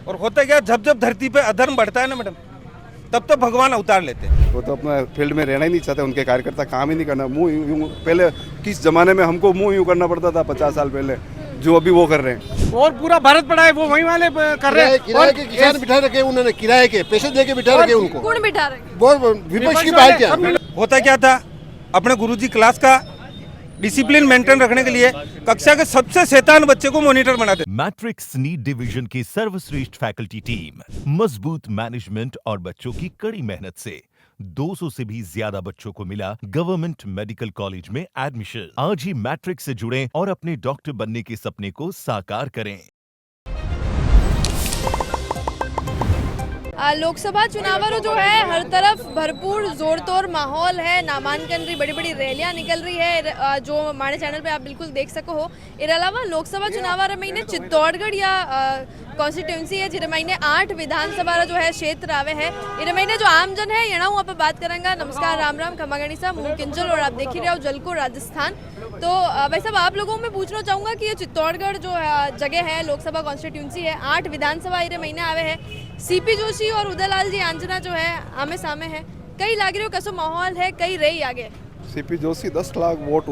और होता क्या, जब जब धरती पे अधर्म बढ़ता है ना मैडम, तब तो भगवान अवतार लेते हैं। वो तो अपना फील्ड में रहना ही नहीं चाहते, उनके कार्यकर्ता काम ही नहीं करना। मुंह यूं पहले किस जमाने में हमको मुंह यूं करना पड़ता था 50 साल पहले, जो अभी वो कर रहे हैं। और पूरा भारत पड़ा है, वो वही वाले कर रहे हैं। किराए के किसान बिठा रखे उन्होंने, किराए के पैसे दे के बिठा रखे उनको। कौन बिठा रहे? वो विपक्ष की पार्टियां। होता क्या था, अपने गुरुजी क्लास का डिसिप्लिन मेंटेन रखने के लिए कक्षा के सबसे शैतान बच्चे को मॉनिटर बनाते। मैट्रिक्स नीट डिवीजन की सर्वश्रेष्ठ फैकल्टी टीम, मजबूत मैनेजमेंट और बच्चों की कड़ी मेहनत से 200 से भी ज्यादा बच्चों को मिला गवर्नमेंट मेडिकल कॉलेज में एडमिशन। आज ही मैट्रिक्स से जुड़ें और अपने डॉक्टर बनने के सपने को साकार करें। लोकसभा चुनाव जो है हर तरफ भरपूर जोर तोड़ माहौल है। नामांकन री बड़ी बड़ी रैलियां निकल रही है, जो हमारे चैनल पे आप बिल्कुल देख सको हो। इसके अलावा लोकसभा चुनाव महीने चित्तौड़गढ़ या कॉन्स्टिट्यूंसी है, जिरे महीने 8 विधानसभा जो है क्षेत्र आवे है। इस महीने जो आमजन है यहाँ आप बात करेंगे। नमस्कार, राम राम, खमा गणिसा, मुँह किंजल और आप देख ही रहे हो जलको राजस्थान। तो भाई साहब, आप लोगों में पूछना चाहूँगा कि ये चित्तौड़गढ़ जो जगह है, लोकसभा कॉन्स्टिट्यूंसी है, 8 विधानसभा इस महीने आवे है। सीपी जोशी और उदयलाल जी आंजना जो है आमे सामे है। कई लाग रहे हो कसो माहौल है, कई रही आगे। सीपी जोशी 10 लाख वोट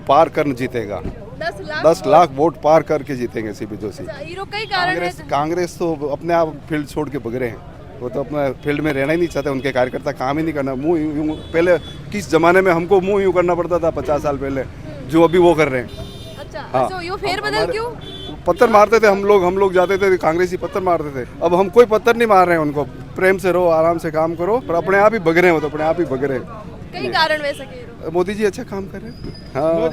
पार कर जीतेगा। 10 लाख वोट पार करके जीतेंगे सीपी जोशी। कई कारण है। कांग्रेस तो अपने आप फील्ड छोड़ के भग रहे हैं। वो तो अपना फील्ड में रहना ही नहीं चाहते, उनके कार्यकर्ता काम ही नहीं करना। मुंह यूं पहले किस जमाने में हमको मुंह यूं करना पड़ता था 50 साल पहले, जो अभी वो कर रहे हैं। अच्छा, हाँ, तो यो फेर बदल क्यों? पत्थर मारते थे हम लोग जाते थे कांग्रेसी, पत्थर मारते थे। अब हम कोई पत्थर नहीं मार रहे हैं उनको। प्रेम से रहो, आराम से काम करो, पर अपने आप ही भग रहे हैं। वो तो अपने आप ही भग रहे हैं। कई कारण वैसे के। मोदी जी अच्छा काम कर रहे हैं। हाँ,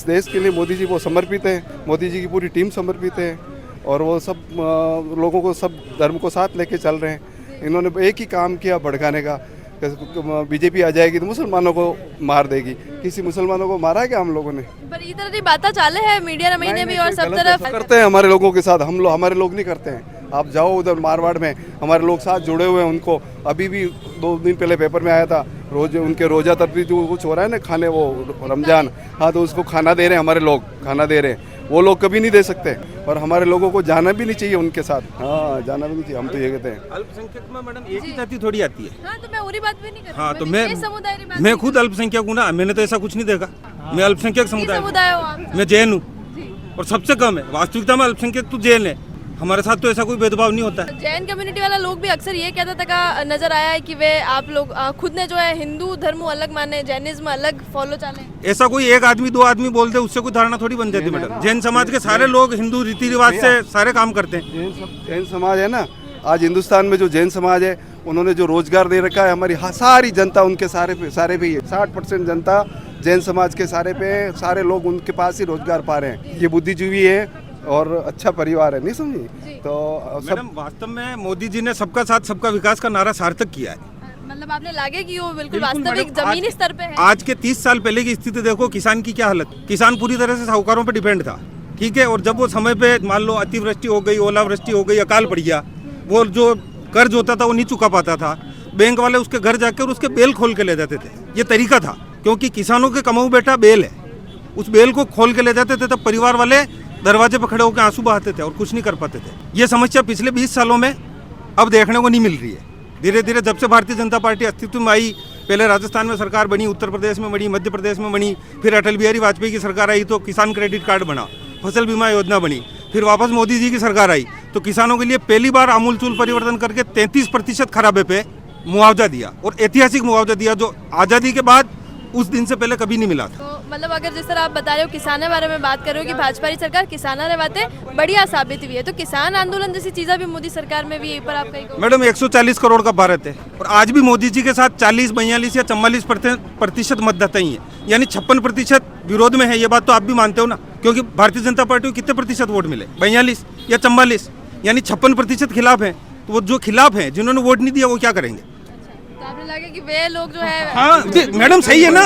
देश के लिए मोदी जी वो समर्पित है। मोदी जी की पूरी टीम समर्पित है और वो सब लोगों को, सब धर्म को साथ लेके चल रहे हैं। इन्होंने एक ही काम किया, भड़काने का। बीजेपी आ जाएगी तो मुसलमानों को मार देगी। किसी मुसलमानों को मारा है क्या हम लोगों ने? पर इधर की बातें चाले है मीडिया महीने भी और सब तरफ करते हैं हमारे लोगों के साथ। हमारे लोग नहीं करते हैं। आप जाओ उधर मारवाड़ में, हमारे लोग साथ जुड़े हुए हैं उनको। अभी भी 2 दिन पहले पेपर में आया था, उनके रोजा तक भी जो कुछ हो रहा है ना, खाने वो रमजान, हाँ, तो उसको खाना दे रहे हैं हमारे लोग, खाना दे रहे हैं। वो लोग कभी नहीं दे सकते और हमारे लोगों को जाना भी नहीं चाहिए उनके साथ। हाँ, जाना भी नहीं चाहिए। हम तो ये कहते हैं अल्पसंख्यक में मैडम एक ही जाति थोड़ी आती है। हाँ, तो मैं पूरी बात भी नहीं कर रही। हाँ, तो मैं खुद अल्पसंख्यक हूँ ना, मैंने तो ऐसा कुछ नहीं देखा। मैं अल्पसंख्यक समुदाय हूँ, मैं जैन हूँ और सबसे कम है वास्तविकता में अल्पसंख्यक तो जैन है। हमारे साथ तो ऐसा कोई भेदभाव नहीं होता है। जैन कम्युनिटी वाला लोग भी अक्सर ये कहता था नजर आया है कि वे आप लोग खुद ने जो है हिंदू धर्म अलग माने, जैनिज्म अलग फॉलो चाले। ऐसा कोई एक आदमी 2 आदमी बोलते उससे कोई धारणा थोड़ी बन जाती मैडम। जैन समाज के सारे लोग हिंदू रीति रिवाज से सारे काम करते हैं। जैन समाज है ना, आज हिंदुस्तान में जो जैन समाज है, उन्होंने जो रोजगार दे रखा है, हमारी सारी जनता उनके सारे पे ही है। 60% जनता जैन समाज के सारे लोग उनके पास ही रोजगार पा रहे हैं। ये बुद्धिजीवी है और अच्छा परिवार है, नहीं समझी? तो मैडम वास्तव में मोदी जी ने सबका साथ सबका विकास का नारा सार्थक किया है। मतलब आपने लागे कि वो बिल्कुल वास्तविक जमीनी स्तर पे है। आज के 30 साल पहले की स्थिति देखो, किसान की क्या हालत। किसान पूरी तरह से साहूकारों पर डिपेंड था, ठीक है। और जब वो समय पे मान लो अतिवृष्टि हो गई, ओलावृष्टि हो गई, अकाल पड़ गया, वो जो कर्ज होता था वो नहीं चुका पाता था। बैंक वाले उसके घर जाकर और उसके बेल खोल के ले जाते थे। ये तरीका था, क्योंकि किसानों के कमाऊ बेटा बेल है। उस बेल को खोल के ले जाते थे, तब परिवार वाले दरवाजे पर खड़े होकर आंसू बहाते थे और कुछ नहीं कर पाते थे। ये समस्या पिछले 20 सालों में अब देखने को नहीं मिल रही है। धीरे धीरे जब से भारतीय जनता पार्टी अस्तित्व में आई, पहले राजस्थान में सरकार बनी, उत्तर प्रदेश में बनी, मध्य प्रदेश में बनी, फिर अटल बिहारी वाजपेयी की सरकार आई तो किसान क्रेडिट कार्ड बना, फसल बीमा योजना बनी, फिर वापस मोदी जी की सरकार आई तो किसानों के लिए पहली बार आमूलचूल परिवर्तन करके 33% खराबे पे मुआवजा दिया और ऐतिहासिक मुआवजा दिया, जो आज़ादी के बाद उस दिन से पहले कभी नहीं मिला था। तो मतलब अगर जिस तरह आप बता रहे हो किसानों बारे में बात कर रहे हो कि भाजपा की सरकार किसानों ने बातें बढ़िया साबित हुई है, तो किसान आंदोलन जैसी चीजें भी मोदी सरकार में भी, पर आप कहीं मैडम 140 करोड़ का भारत है और आज भी मोदी जी के साथ 40, 42 या 44% मतदाता ही है, यानी 56% विरोध में है। ये बात तो आप भी मानते हो ना, क्योंकि भारतीय जनता पार्टी को कितने प्रतिशत वोट मिले? 42 या 44, यानी 56% खिलाफ है। तो वो जो खिलाफ है, जिन्होंने वोट नहीं दिया, वो क्या करेंगे? आपने लगा कि वे लोग जो है। हाँ मैडम, सही है ना,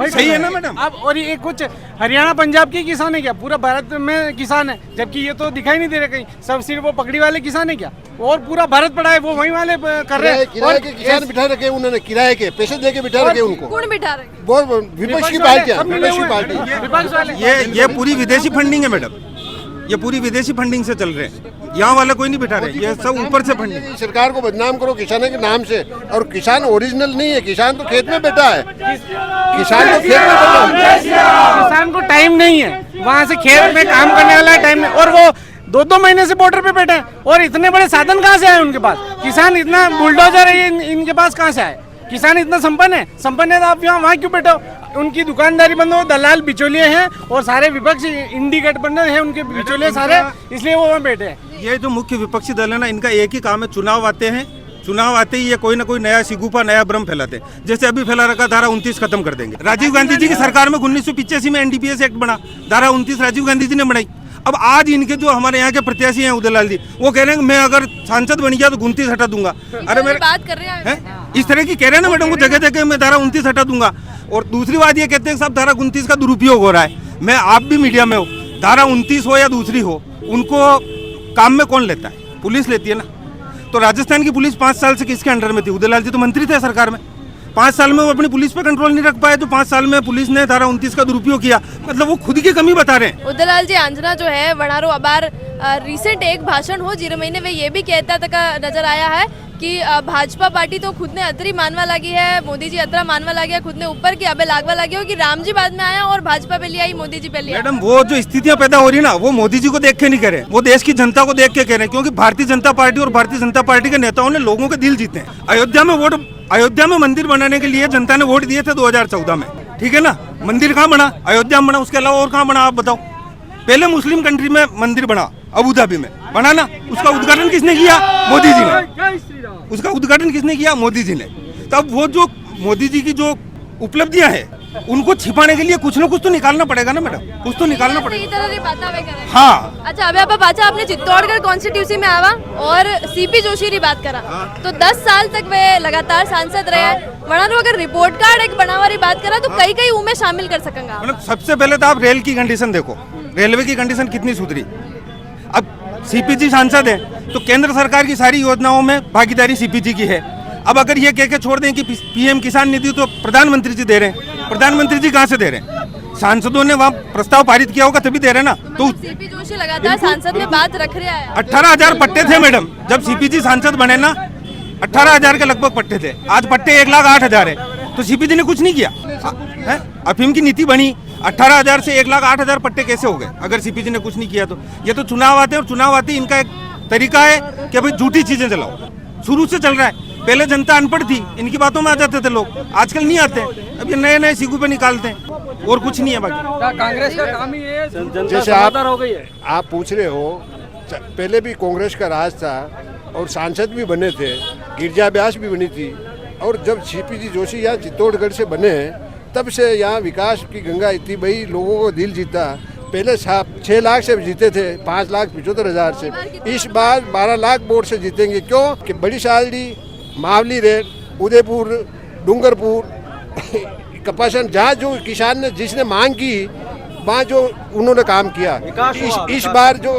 सही है ना मैडम। अब और ये कुछ हरियाणा पंजाब के किसान है क्या? पूरा भारत में किसान है, जबकि ये तो दिखाई नहीं दे रहे कहीं। सब सिर्फ वो पगड़ी वाले किसान है क्या? और पूरा भारत पड़ा है, वो वही वाले कर रहे हैं। किराए के किसान बिठा रखे उन्होंने, किराए के पैसे दे के बिठा रखे उनको। कौन बिठा रहे? वो विपक्ष की पार्टियां, विपक्ष की पार्टी। विपक्ष वाले ये पूरी विदेशी फंडिंग है मैडम, ये पूरी विदेशी फंडिंग से चल रहे हैं। यहाँ वाला कोई नहीं बिठा रहे, ये सब ऊपर से फंडिंग। सरकार को बदनाम करो किसानों के नाम से, और किसान ओरिजिनल नहीं है, किसान तो खेत में बैठा है, किसान तो खेत में बैठा है। किसान को टाइम नहीं है वहाँ से खेत में काम करने वाला टाइम नहीं, और वो 2-2 महीने से बॉर्डर पे बैठे हैं, और इतने बड़े साधन कहाँ से आए उनके पास? किसान इतना बुलडोजर है इनके पास कहाँ से आए? किसान इतना संपन्न है तो आप वहाँ क्यों बैठे हो? उनकी दुकानदारी बंद हो, दलाल बिचौलिए हैं, और सारे विपक्ष इंडी गठबंधन है उनके बिचौलिए सारे, इसलिए वो वहाँ बैठे हैं। ये जो मुख्य विपक्षी दल है ना, इनका एक ही काम है, चुनाव आते हैं, चुनाव आते ही ये कोई ना कोई नया सिगुफा, नया भ्रम फैलाते हैं। जैसे अभी फैला रखा धारा 29 खत्म कर देंगे। राजीव गांधी जी की सरकार में 1985 में एनडीपीएस एक्ट बना, धारा 29 राजीव गांधी जी ने बनाई। अब आज इनके जो हमारे यहाँ के प्रत्याशी हैं उदयलाल जी, वो कह रहे हैं मैं अगर सांसद बन गया तो 29 हटा दूंगा। अरे मेरे बात कर रहे हैं इस तरह की कह रहे हैं ना मैडम को, जगह जगह मैं धारा 29 हटा दूंगा। और दूसरी बात ये कहते हैं साहब धारा 29 का दुरुपयोग हो रहा है। मैं आप भी मीडिया में हो, धारा 29 हो या दूसरी हो, उनको काम में कौन लेता है? पुलिस लेती है ना। तो राजस्थान की पुलिस 5 साल से किसके अंडर में थी? उदयलाल जी तो मंत्री थे सरकार में, 5 साल में वो अपनी पुलिस पे कंट्रोल नहीं रख पाए, तो 5 साल में पुलिस ने धारा 29 का दुरुपयोग किया। मतलब वो खुद की कमी बता रहे हैं। उदयलाल जी आंजना जो है वणारो अबार रिसेंट एक भाषण हो जिरे महीने वे ये भी कहता तक नजर आया है कि भाजपा पार्टी तो खुद ने अतरी मानवा लगी है, मोदी जी अतरा मानवा लगे खुद ने ऊपर की अबे लागवा लगी हो कि राम जी बाद में आया और भाजपा पहले आई, मोदी जी पहले। मैडम वो जो स्थितियां पैदा हो रही ना, वो मोदी जी को देख के नहीं कह रहे, वो देश की जनता को देख के कह रहे हैं। क्योंकि भारतीय जनता पार्टी और भारतीय जनता पार्टी के नेताओं ने लोगों के दिल जीते हैं। अयोध्या में मंदिर बनाने के लिए जनता ने वोट दिए थे 2014 में, ठीक है ना। मंदिर कहाँ बना? अयोध्या में बना। उसके अलावा और कहाँ बना आप बताओ? पहले मुस्लिम कंट्री में मंदिर बना, अबू धाबी में बना ना। उसका उद्घाटन किसने किया? मोदी जी ने। उसका उद्घाटन किसने किया? मोदी जी ने। तब वो जो मोदी जी की जो उपलब्धियां हैं, उनको छिपाने के लिए कुछ ना कुछ तो निकालना पड़ेगा ना मैडम, कुछ तो निकालना पड़ेगा। हाँ। अच्छा अभी आप पाचा आपने चित्तौड़गढ़ कॉन्स्टिट्यूंसी में आवा और सीपी जोशी की बात करा तो 10 साल तक वे लगातार सांसद रहे हैं। वणारो अगर रिपोर्ट कार्ड एक बनावारी बात करा तो कई कई उमें शामिल कर सकेंगे। मतलब सबसे पहले तो आप रेल की कंडीशन देखो, रेलवे की कंडीशन कितनी सुधरी। अब सीपीजी सांसद है तो केंद्र सरकार की सारी योजनाओं में भागीदारी सीपीजी की है। अब अगर ये कह के छोड़ दें कि पीएम किसान निधि तो प्रधानमंत्री जी दे रहे हैं, प्रधानमंत्री जी कहाँ से दे रहे हैं? सांसदों ने वहाँ प्रस्ताव पारित किया होगा तभी दे रहे हैं ना। तो सीपी जोशी लगातार सांसद में बात रख रहा है। 18,000 पट्टे थे मैडम जब सीपीजी सांसद बने ना, 18,000 के लगभग पट्टे थे। आज पट्टे 1,08,000 है। तो सीपीजी ने कुछ नहीं किया है। अफीम की नीति बनी, 18,000 से 1,08,000 पट्टे कैसे हो गए अगर सीपीजी ने कुछ नहीं किया तो? ये तो चुनाव आते हैं और चुनाव आते ही इनका एक तरीका है कि भाई झूठी चीजें चलाओ। शुरू से चल रहा है। पहले जनता अनपढ़ थी, इनकी बातों में आ जाते थे लोग, आजकल नहीं आते। अब ये नए नए सिगू पे निकालते हैं और कुछ नहीं है बाकी। कांग्रेस का काम ही है, जैसे आप पूछ रहे हो, पहले भी कांग्रेस का राज था और सांसद भी बने थे, गिरजा ब्यास भी बनी थी। और जब सीपीजी जोशी यहाँ चित्तौड़गढ़ से बने तब से यहाँ विकास की गंगा इतनी बही, लोगों को दिल जीता। पहले 6 लाख से जीते थे, 5,75,000 से। इस बार 12 लाख वोट से जीतेंगे। क्यों कि बड़ी सालडी, मावली रेड, उदयपुर, डूंगरपुर, कपासन, जहाँ जो किसान ने जिसने मांग की वहाँ जो उन्होंने काम किया। इस बार जो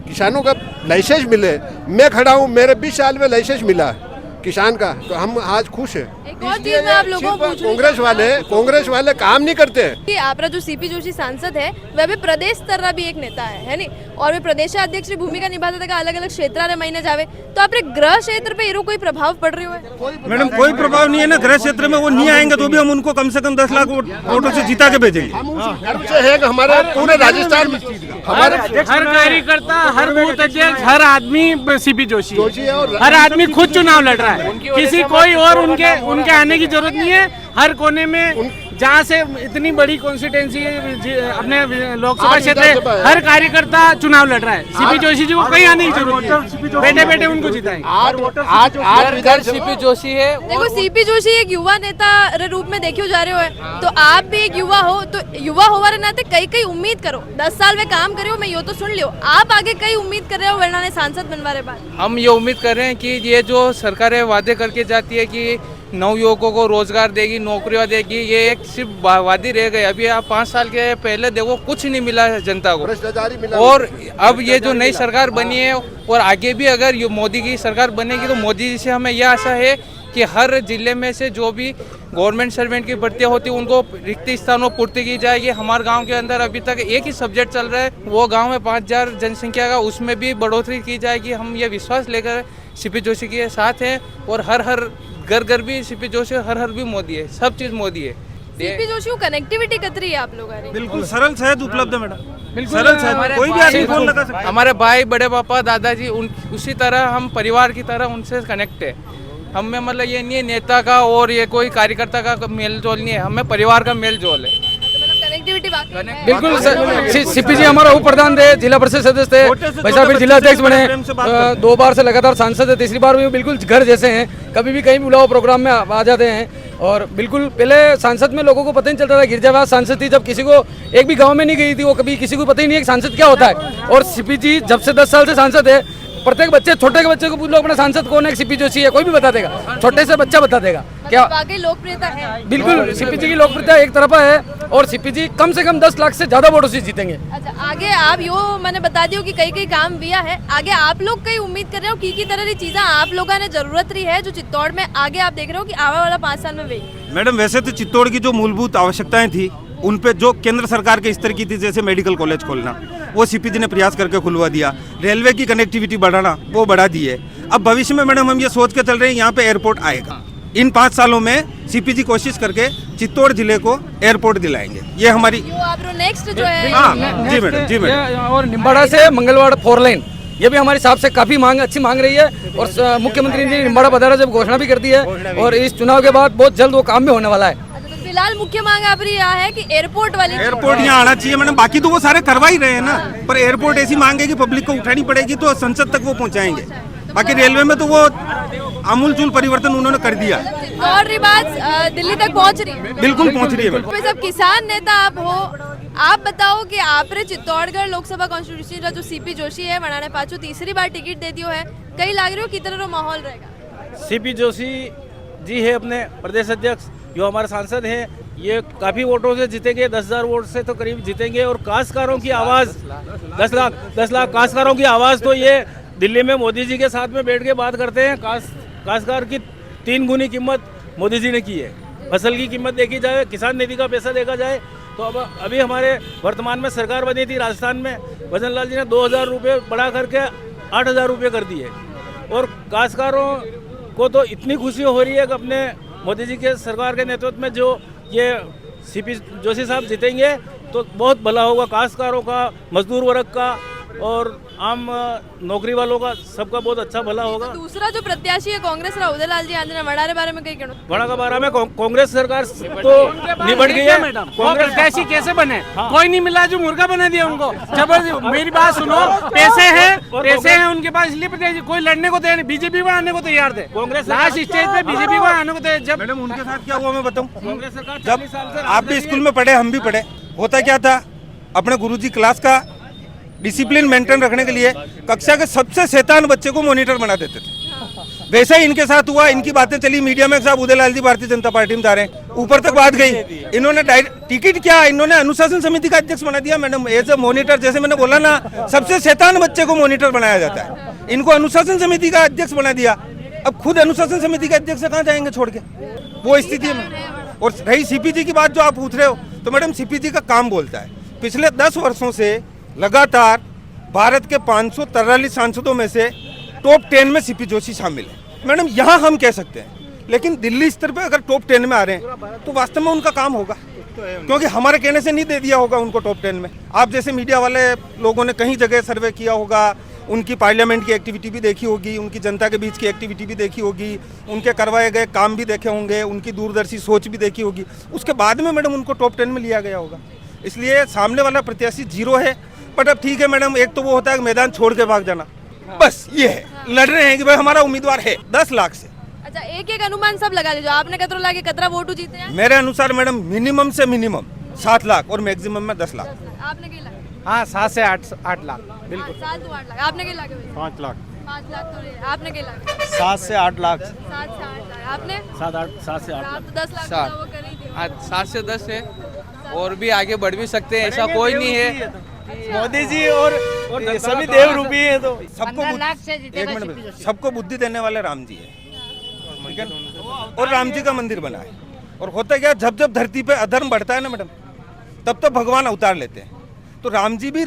किसानों का लाइसेंस मिले, मैं खड़ा हूँ, मेरे 20 साल में लाइसेंस मिला किसान का, तो हम आज खुश हैं। एक और चीज मैं आप लोगों को कांग्रेस वाले काम नहीं करते हैं। कि आपका जो सीपी जोशी सांसद है वह भी प्रदेश स्तर का भी एक नेता है नहीं, और वे प्रदेशाध्यक्ष की भूमिका निभाते थे अलग अलग क्षेत्र महीने जावे। तो अपने गृह क्षेत्र पे इरो कोई प्रभाव पड़ रही है? मैडम कोई प्रभाव नहीं है ना गृह क्षेत्र में। वो नहीं आएंगे तो भी हम उनको कम से कम 10 लाख वोटों से जीता के भेजेंगे। हमारे पूरे राजस्थान में हमारे हर कार्यकर्ता, हर बूथ अध्यक्ष, हर आदमी सीपी जोशी है। हर आदमी खुद चुनाव लड़ रहा है, किसी कोई और उनके आने की जरूरत नहीं है। हर कोने में जहाँ से इतनी बड़ी कॉन्स्टिट्यूंसी अपने लोकसभा क्षेत्र, हर कार्यकर्ता चुनाव लड़ रहा है। सीपी जोशी जी को कहीं आने की जरूरत नहीं, बैठे बैठे उनको जिताएंगे। आज सीपी जोशी है। देखो सीपी जोशी एक युवा नेता रे रूप में देखियो जा रहे हो, तो आप भी एक युवा हो, तो युवा होवा रे नाते कई उम्मीद करो। 10 साल में काम करो, मैं यो तो सुन लियो। आप आगे कई उम्मीद कर रहे हो वर्णा ने सांसद बनवा रहे बाद? हम ये उम्मीद कर रहे हैं कि ये जो सरकारें वादे करके जाती है कि नवयुवकों को रोजगार देगी, नौकरियां देगी, ये एक सिर्फ वादी रह गई। अभी आप 5 साल के पहले देखो कुछ नहीं मिला है जनता को। भ्रष्टाचारी मिला। और अब ये जो नई सरकार बनी है और आगे भी अगर ये मोदी की सरकार बनेगी तो मोदी जी से हमें यह आशा है कि हर जिले में से जो भी गवर्नमेंट सर्वेंट की भर्तियाँ होती है उनको रिक्त स्थानों पूर्ति की जाएगी। हमारे गांव के अंदर अभी तक एक ही सब्जेक्ट चल रहा है, वो गांव में 5000 जनसंख्या का, उसमें भी बढ़ोतरी की जाएगी। हम ये विश्वास लेकर सीपी जोशी के साथ हैं और हर घर भी सीपी जोशी, हर भी मोदी है, सब चीज़ मोदी है। सीपी जोशी को कनेक्टिविटी कतरी है आप लोग आ रही बिल्कुल सरल सहज उपलब्ध है मैडम, बिल्कुल सरल सहज, कोई भी आदमी फोन लगा सकता है। हमारे भाई, बड़े पापा, दादाजी, उसी तरह हम परिवार की तरह उनसे कनेक्ट है। हमें मतलब ये नहीं है नेता का और ये कोई कार्यकर्ता का मेल जोल नहीं है, हमें परिवार का मेल जोल है। कनेक्टिविटी बाकी है। बिल्कुल सीपी जी हमारा उप प्रधान थे, जिला परिषद सदस्य थे, भाई साहब फिर जिला अध्यक्ष बने, 2 बार से लगातार सांसद है, तीसरी बार भी बिल्कुल घर जैसे हैं, कभी भी कहीं बुलाओ प्रोग्राम में आ जाते हैं। और बिल्कुल पहले सांसद में लोगों को पता नहीं चलता था, गिरजावास सांसद थी, जब किसी को एक भी गांव में नहीं गई थी, वो कभी किसी को पता ही नहीं है कि सांसद क्या होता है। और सीपी जी जब से 10 साल से सांसद है, प्रत्येक बच्चे, छोटे के बच्चे को पूछ लो अपना सांसद कौन है, सीपी जोशी है, कोई भी बता देगा, छोटे से बच्चा बता देगा। क्या वाकई लोकप्रियता है? बिल्कुल सीपी जी की लोकप्रियता एक तरफा है और सीपी जी कम से कम 10 लाख से ज्यादा वोटों से जीतेंगे। अच्छा, आगे आप यो मैंने बता दियो कि कई काम किया है, आगे आप लोग कई उम्मीद कर रहे हो की तरह की चीजें आप लोगों ने जरूरत रही है जो चित्तौड़ में आगे आप देख रहे हो कि आने वाला 5 साल में वही? मैडम वैसे तो चित्तौड़ की जो मूलभूत आवश्यकताएं थी उन पे जो केंद्र सरकार के स्तर की थी, जैसे मेडिकल कॉलेज खोलना, वो सीपी जी ने प्रयास करके खुलवा दिया। रेलवे की कनेक्टिविटी बढ़ाना, वो बढ़ा दी है। अब भविष्य में मैडम हम ये सोच के चल रहे हैं यहाँ पे एयरपोर्ट आएगा। इन 5 सालों में सीपी जी कोशिश करके चित्तौड़ जिले को एयरपोर्ट दिलाएंगे। ये हमारी नेक्स्ट जो है। हाँ जी मैडम, जी मैडम। और निम्बाड़ा से मंगलवाड़ा 4 लाइन, ये भी हमारे हिसाब से काफी अच्छी मांग रही है। और मुख्यमंत्री ने निम्बाड़ा पधारा जब घोषणा भी कर दी है और इस चुनाव के बाद बहुत जल्द वो काम भी होने वाला है। फिलहाल मुख्य मांग आप यह है कि एयरपोर्ट वाली एयरपोर्ट यहाँ आना चाहिए मैडम, बाकी तो वो सारे करवा ही रहे हैं ना, पर एयरपोर्ट ऐसी मांग है कि पब्लिक को उठानी पड़ेगी तो संसद तक वो पहुँचाएंगे। बाकी रेलवे में तो वो आमूलचूल परिवर्तन उन्होंने कर दिया। और ये बात दिल्ली तक पहुंच रही है? बिल्कुल पहुंच रही है मैडम। सब किसान नेता आप हो, आप बताओ कि आपने चित्तौड़गढ़ लोकसभा कॉन्स्टिट्यूंसी जो सीपी जोशी है वनाने पाछू तीसरी बार टिकट दे दियो है, कई लाग रहे हो की तरह माहौल रहेगा? सीपी जोशी जी है अपने प्रदेश अध्यक्ष, जो हमारे सांसद हैं, ये काफ़ी वोटों से जीतेंगे, 10,000 वोट से तो करीब जीतेंगे। और काश्तकारों की आवाज़ 10 लाख काश्तकारों की आवाज़ तो ये दिल्ली में मोदी जी के साथ में बैठ के बात करते हैं। काश्तकार की 3 गुनी कीमत मोदी जी ने की है। फसल की कीमत देखी जाए, किसान निधि का पैसा देखा जाए तो अब अभी हमारे वर्तमान में सरकार बनी थी राजस्थान में, भजन लाल जी ने 2,000 रुपये बढ़ा करके 8,000 रुपये कर दिए। और काश्तकारों को तो इतनी खुशी हो रही है कि अपने मोदी जी के सरकार के नेतृत्व में जो ये सीपी जोशी साहब जीतेंगे तो बहुत भला होगा काश्तकारों का, मजदूर वर्ग का और आम नौकरी वालों का, सबका बहुत अच्छा भला होगा। दूसरा जो प्रत्याशी है कांग्रेस रा उदयलाल जी आंजना वड़ा के बारे में कहीं कहना? वड़ा के बारे में कांग्रेस सरकार तो निबट गई है। कांग्रेस प्रत्याशी कैसे बने? कोई नहीं मिला जो मुर्गा बना दिया उनको। जबरदस्त, मेरी बात सुनो, पैसे हैं उनके पास, इसलिए प्रत्याशी कोई लड़ने को तैयार नहीं। बीजेपी को आने को तैयार थे, कांग्रेस लास्ट स्टेज पे बीजेपी को आने को तैयार। जब मैडम उनके साथ क्या हुआ मैं बताऊं, कांग्रेस सरकार जब आप भी स्कूल में पढ़े, हम भी पढ़े, होता क्या था, अपने गुरुजी क्लास का डिसिप्लिन मेंटेन रखने के लिए कक्षा के सबसे शैतान बच्चे को मॉनिटर बना देते थे। वैसे ही इनके साथ हुआ, इनकी बातें चली मीडिया में, साहब उदयलाल जी भारतीय जनता पार्टी में जा रहे हैं, ऊपर तक बात गई। इन्होंने टिकट क्या, इन्होंने अनुशासन समिति का अध्यक्ष बना दिया मैडम, एज ए मॉनिटर। जैसे मैंने बोला ना, सबसे शैतान बच्चे को मॉनिटर बनाया जाता है, इनको अनुशासन समिति का अध्यक्ष बना दिया। अब खुद अनुशासन समिति के अध्यक्ष से कहाँ जाएंगे छोड़ के, वो स्थिति है। और रही सीपी जी की बात जो आप पूछ रहे हो, तो मैडम सीपी जी का काम बोलता है। पिछले 10 वर्षों से लगातार भारत के 543 सांसदों में से टॉप 10 में सीपी जोशी शामिल है मैडम। यहाँ हम कह सकते हैं, लेकिन दिल्ली स्तर पे अगर टॉप 10 में आ रहे हैं तो वास्तव में उनका काम होगा, क्योंकि हमारे कहने से नहीं दे दिया होगा उनको टॉप 10 में। आप जैसे मीडिया वाले लोगों ने कहीं जगह सर्वे किया होगा, उनकी पार्लियामेंट की एक्टिविटी भी देखी होगी, उनकी जनता के बीच की एक्टिविटी भी देखी होगी, उनके करवाए गए काम भी देखे होंगे, उनकी दूरदर्शी सोच भी देखी होगी, उसके बाद में मैडम उनको टॉप 10 में लिया गया होगा। इसलिए सामने वाला प्रत्याशी 0 है। बट अब ठीक है मैडम, एक तो वो होता है मैदान छोड़ के भाग जाना, बस ये है, लड़ रहे हैं कि भाई हमारा उम्मीदवार है 10 लाख से। अच्छा, एक अनुमान सब लगा लीजिए, आपने कतरा लाके कतरा वोट जीते हैं? मेरे अनुसार मैडम मिनिमम से मिनिमम 7 लाख और मैक्सिमम में 10 लाख। आपने क्या लगा? हाँ, 7 से 8 लाख बिल्कुल। 7 से 8 लाख। आपने क्या लगा? 5 लाख। 5 लाख तो नहीं। आपने क्या लगा? 7 से 8 लाख। 7 से 8 लाख। आपने? 7 से 8 आप तो 10 लाख का वो कर ही दिए। 7 से 10 है और भी आगे बढ़ भी सकते हैं, ऐसा कोई नहीं है। मोदी जी और सभी देव रूपी है, तो सबको एक मिनट, सबको बुद्धि देने वाले राम जी है। ठीक है, और राम जी का मंदिर बना है। और होता क्या, जब जब धरती पे अधर्म बढ़ता है ना मैडम, तब तब भगवान अवतार लेते हैं। तो राम जी भी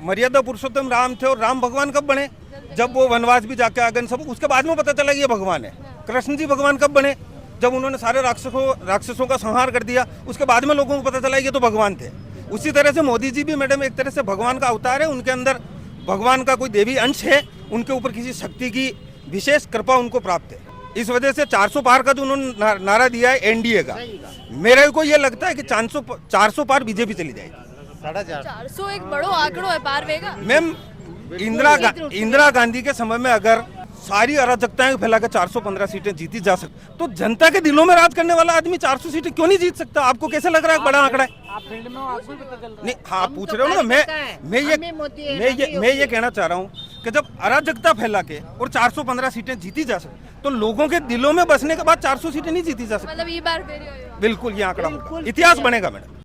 मर्यादा पुरुषोत्तम राम थे, और राम भगवान कब बने? जब वो वनवास भी जाके आ गए सब, उसके बाद में पता चला कि ये भगवान है। कृष्ण जी भगवान कब बने? जब उन्होंने सारे राक्षसों का संहार कर दिया, उसके बाद में लोगों को पता चला ये तो भगवान थे। उसी तरह से मोदी जी भी मैडम एक तरह से भगवान का अवतार है, उनके अंदर भगवान का कोई देवी अंश है, उनके ऊपर किसी शक्ति की विशेष कृपा उनको प्राप्त है। इस वजह से 400 पार का जो उन्होंने नारा दिया है एनडीए का, मेरे को ये लगता है कि 400 पार बीजेपी चली जाएगी। 400 एक बड़ो आंकड़ो है पारवे का। मैम, इंदिरा गांधी के समय में अगर सारी अराजकताएं फैलाकर 415 सीटें जीती जा सकती, तो जनता के दिलों में राज करने वाला आदमी 400 सीटें क्यों नहीं जीत सकता? आपको कैसे लग रहा है बड़ा आंकड़ा है? आप फील्ड में हो, आपको भी पता चल रहा है। नहीं, हाँ पूछ रहे हो ना, मैं ये कहना चाह रहा हूँ कि जब अराजकता फैला के और 415 सीटें जीती जा सकती, तो लोगों के दिलों में बसने के बाद 400 सीटें नहीं जीती जा सकती। मतलब ये बार फिर बिल्कुल ये आंकड़ा होगा, इतिहास बनेगा मैडम।